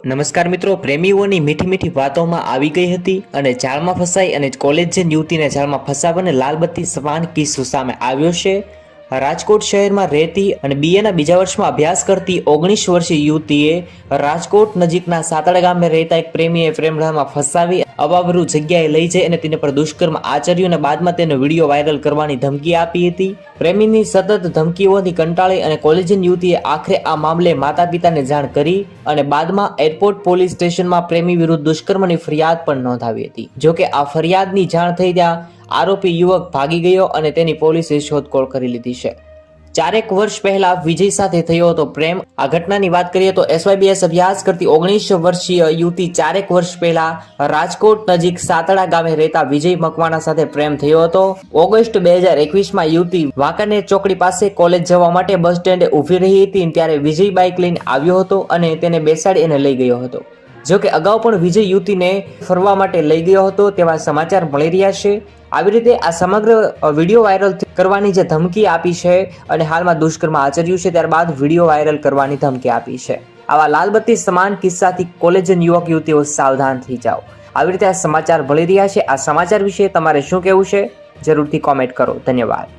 નમસ્કાર મિત્રો, પ્રેમીઓની મીઠી મીઠી વાતોમાં આવી ગઈ હતી અને જાળમાં ફસાઈ અને કોલેજ જઈને યુવતીને જાળમાં ફસાવવાને લાલબત્તી સમાન કિસ્સો સામે આવ્યો છે। રાજકોટ શહેરમાં રહેતી અને બીએના બીજા વર્ષમાં અભ્યાસ કરતી 19 વર્ષીય યુવતીએ રાજકોટ નજીકના સાતડા ગામે રહેતા એક પ્રેમીએ પ્રેમળામાં ફસાવી અવાવરૂ જગ્યાએ લઈ જઈ અને તેના પર દુષ્કર્મ આચર્યું અને બાદમાં તેનો વિડીયો વાયરલ કરવાની ધમકી આપી હતી। પ્રેમીની સતત ધમકીઓથી કંટાળી અને કોલેજની યુવતીએ આખરે આ મામલે માતા પિતાને જાણ કરી અને બાદમાં એરપોર્ટ પોલીસ સ્ટેશનમાં પ્રેમી વિરુદ્ધ દુષ્કર્મની ફરિયાદ પણ નોંધાવી હતી। જોકે આ ફરિયાદની જાણ થઈ ત્યાં આરોપી યુવક ભાગી ગયો અને તેની પોલીસે શોધખોળ કરી લીધી છે। 4 વર્ષ પહેલા વિજય સાથે થયો હતો પ્રેમ। આ ઘટનાની વાત કરીએ તો એસવાયબીએસ અભ્યાસ કરતી 19 વર્ષીય યુવતી 4 વર્ષ પહેલા રાજકોટ નજીક સાતડા ગામે રહેતા વિજય મકવાણા સાથે પ્રેમ થયો હતો। ઓગસ્ટ 2021માં યુવતી વાંકાનેર ચોકડી પાસે કોલેજ જવા માટે બસ સ્ટેન્ડે ઊભી રહી હતી ત્યારે વિજય બાઇક લઈને આવ્યો હતો અને તેને બેસાડી અને લઈ ગયો હતો। જોકે અગાઉ પણ વિજય યુવતીને ફરવા માટે લઈ ગયો હતો તેવા સમાચાર મળી રહ્યા છે। આવી રીતે આ સમગ્ર વિડીયો વાયરલ કરવાની જે ધમકી આપી છે અને હાલમાં દુષ્કર્મ આચર્યું છે ત્યારબાદ વિડીયો વાયરલ કરવાની ધમકી આપી છે। આવા લાલબત્તી સમાન કિસ્સાથી કોલેજન યુવક યુવતીઓ સાવધાન થઈ જાઓ। આવી રીતે આ સમાચાર મળી રહ્યા છે। આ સમાચાર વિશે તમારે શું કહેવું છે જરૂરથી કોમેન્ટ કરો। ધન્યવાદ।